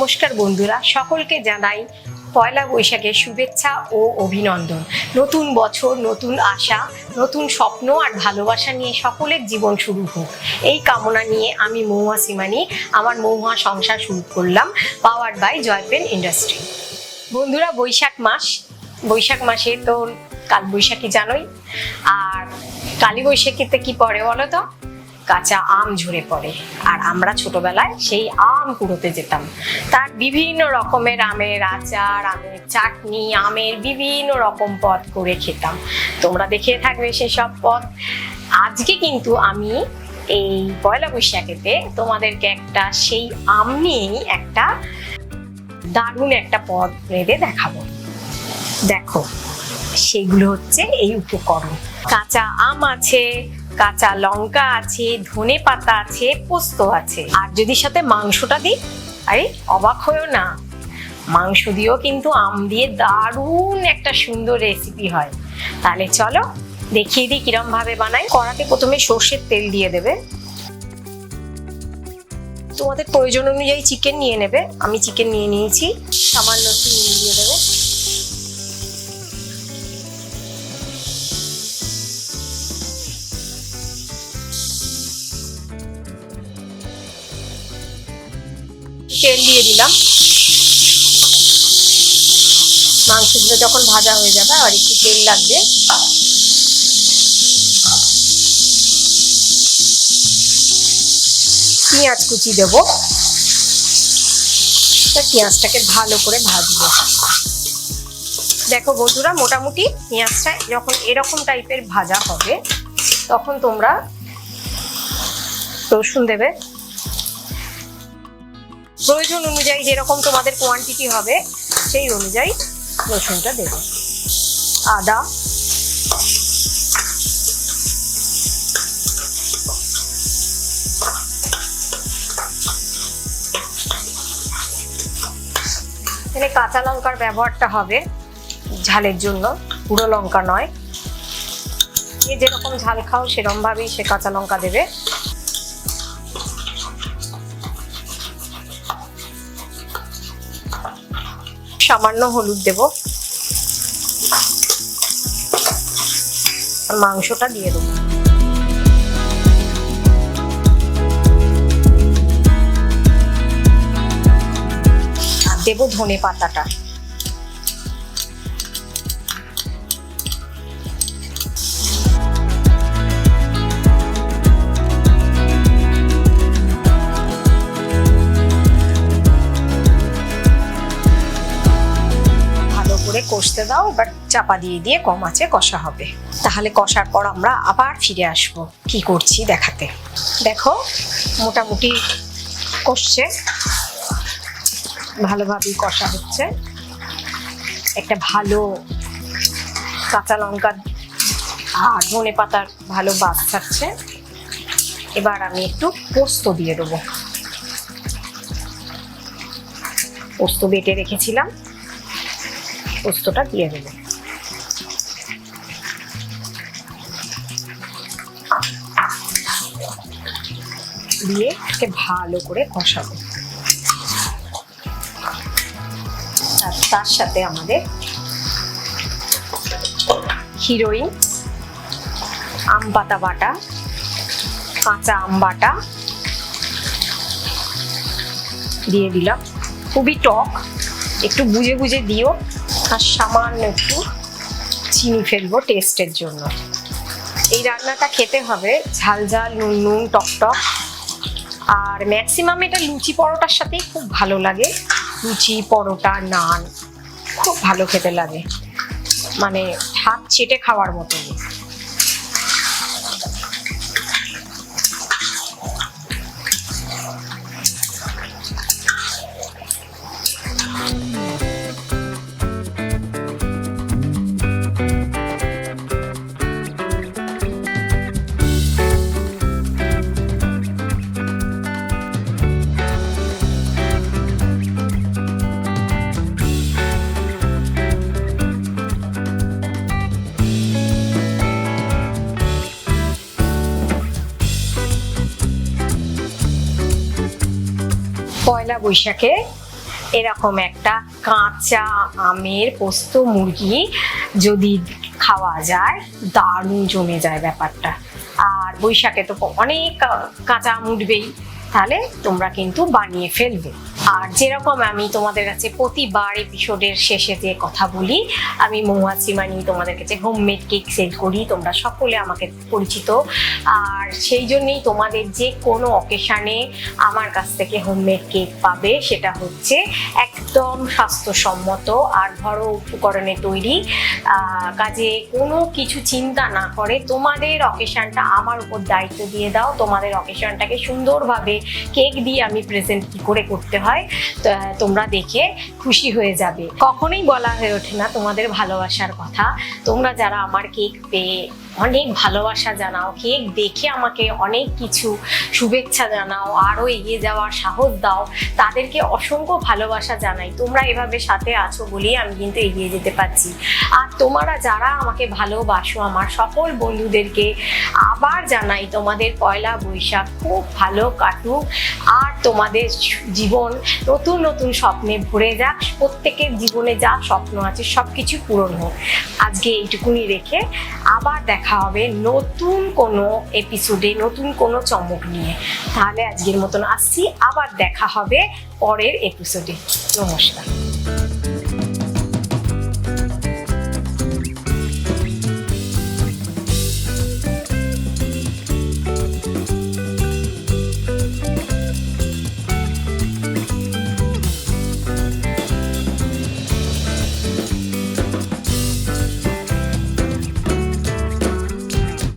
নমস্কার বন্ধুরা, সকলকে জানাই পয়লা বৈশাখের শুভেচ্ছা ও অভিনন্দন। নতুন বছর, নতুন আশা, নতুন স্বপ্ন আর ভালোবাসা নিয়ে সকলের জীবন শুরু হোক, এই কামনা নিয়ে আমি মহুয়া সিমানি আমার মহুয়া সংসার শুরু করলাম, পাওয়ার্ড বাই জয়পেন ইন্ডাস্ট্রি। বন্ধুরা, বৈশাখ মাসে তো কাল বৈশাখী জানোই, আর কালী বৈশাখীতে কি পড়ে বলো তো? কাঁচা আম ঝরে পড়ে। আর আমরা ছোটবেলায় সেই আম কুড়োতে যেতাম, তার বিভিন্ন রকমের আমের আচার, আমের চাটনি, আমের বিভিন্ন রকম পদ করে খেতাম। তোমরা দেখে থাকবে সেসব পদ। আজকে কিন্তু আমি এই পয়লা বৈশাখেতে তোমাদেরকে একটা সেই আম নিয়েই একটা দারুণ একটা পদ রেঁধে দেখাবো। দেখো, সেগুলো হচ্ছে এই উপকরণ। কাঁচা আম আছে, কাঁচা লঙ্কা আছে, ধনে পাতা আছে, পোস্ত আছে। আর যদি সাথে মাংসটা দিই, আরে অবাক হয়েও না, মাংস দিয়েও কিন্তু আম দিয়ে দারুণ একটা সুন্দর রেসিপি হয়। তাহলে চলো দেখিয়ে দিই কিরম ভাবে বানাই। কড়াতে প্রথমে সর্ষের তেল দিয়ে দেবে। তোমাদের প্রয়োজন অনুযায়ী চিকেন নিয়ে নেবে। আমি চিকেন নিয়ে নিয়েছি। সামান্য একটু নুন দিয়ে দেবে। তেল দিয়ে দিলাম। মাংসগুলো যখন ভাজা হয়ে যাবে আর একটু তেল লাগবে। পেঁয়াজ কুচি দেব। পেঁয়াজটাকে ভালো করে ভাজবো। দেখো বন্ধুরা, মোটামুটি পেঁয়াজটা যখন এরকম টাইপের ভাজা হবে তখন তোমরা রসুন দেবে। প্রয়োজন অনুযায়ী যেরকম তোমাদের কোয়ান্টিটি হবে সেই অনুযায়ী রসুনটা দেবে। আদা, এখানে কাঁচা লঙ্কার ব্যবহারটা হবে ঝালের জন্য, গুঁড়ো লঙ্কা নয়। যে যেরকম ঝাল খাও সেরকম ভাবেই সে কাঁচা লঙ্কা দেবে। সামান্য হলুদ দেব। আর মাংসটা দিয়ে দেবো। আর দেবো ধনে পাতাটা। কষতে দাও, এবার চাপা দিয়ে দিয়ে কম আঁচে কষা হবে। তাহলে কষার পর আমরা আবার ফিরে আসবো কি করছি দেখাতে। দেখো, মোটামুটি কষছে, ভালোভাবেই কষা হচ্ছে। একটা ভালো কাঁচা লঙ্কা আর ধনে পাতার ভালো বাস থাকছে। এবার আমি একটু পোস্ত দিয়ে দেবো। পোস্ত বেটে রেখেছিলাম, পোস্তটা দিয়ে দেবো। দিয়ে একে ভালো করে কষাবো। আর তার সাথে আমাদের হিরোইন আম পাতা বাটা, কাঁচা আম বাটা দিয়ে দিলাম। খুবই টক, একটু বুঝে বুঝে দিও। আর সামান্য একটু চিনি ফেলবো টেস্টের জন্য। এই রান্নাটা খেতে হবে ঝাল ঝাল, নুন নুন, টক টক। আর ম্যাক্সিমাম এটা লুচি পরোটার সাথেই খুব ভালো লাগে। লুচি, পরোটা, নান খুব ভালো খেতে লাগে, মানে হাত চেটে খাওয়ার মতনই। পয়লা বৈশাখে এরকম একটা কাঁচা আমের পোস্ত মুরগি যদি খাওয়া যায়, দারুণ জমে যায় ব্যাপারটা। আর বৈশাখে তো অনেক কাঁচা আম উঠবেই, তাহলে তোমরা কিন্তু বানিয়ে ফেলবে। আর যেরকম আমি তোমাদের কাছে প্রতিবার এপিসোডের শেষে যে কথা বলি, আমি মৌমাছি মানি তোমাদের কাছে হোমমেড কেক সেল করি, তোমরা সকলে আমাকে পরিচিত। আর সেই জন্যই তোমাদের যে কোনো অকেশানে আমার কাছ থেকে হোমমেড কেক পাবে, সেটা হচ্ছে একদম স্বাস্থ্যসম্মত আর ঘরোয়া উপকরণে তৈরি। কাজে কোনো কিছু চিন্তা না করে তোমাদের অকেশানটা আমার উপর দায়িত্ব দিয়ে দাও, তোমাদের অকেশানটাকে সুন্দরভাবে কেক দিয়ে আমি প্রেজেন্ট কি করে করতে হয় তোমরা দেখে খুশি হয়ে যাবে। কখনোই বলা হয়ে ওঠে না তোমাদের ভালোবাসার কথা। তোমরা যারা আমার কেক পেয়ে অনেক ভালোবাসা জানাও, কেক দেখে আমাকে অনেক কিছু শুভেচ্ছা জানাও, আরও এগিয়ে যাওয়ার সাহস দাও, তাদেরকে অসংখ্য ভালোবাসা জানাই। তোমরা এভাবে সাথে আছো বলেই আমি কিন্তু এগিয়ে যেতে পারছি। আর তোমরা যারা আমাকে ভালোবাসো, আমার সকল বন্ধুদেরকে আবার জানাই তোমাদের পয়লা বৈশাখ খুব ভালো কাটুক, আর তোমাদের জীবন নতুন নতুন স্বপ্নে ভরে যাক। প্রত্যেকের জীবনে যা স্বপ্ন আছে সব কিছু পূরণ হোক। আজকে এইটুকুনি রেখে আবার দেখা হবে নতুন কোনো এপিসোডে, নতুন কোনো চমক নিয়ে। তাহলে আজকের মতন আসছি, আবার দেখা হবে পরের এপিসোডে। নমস্কার।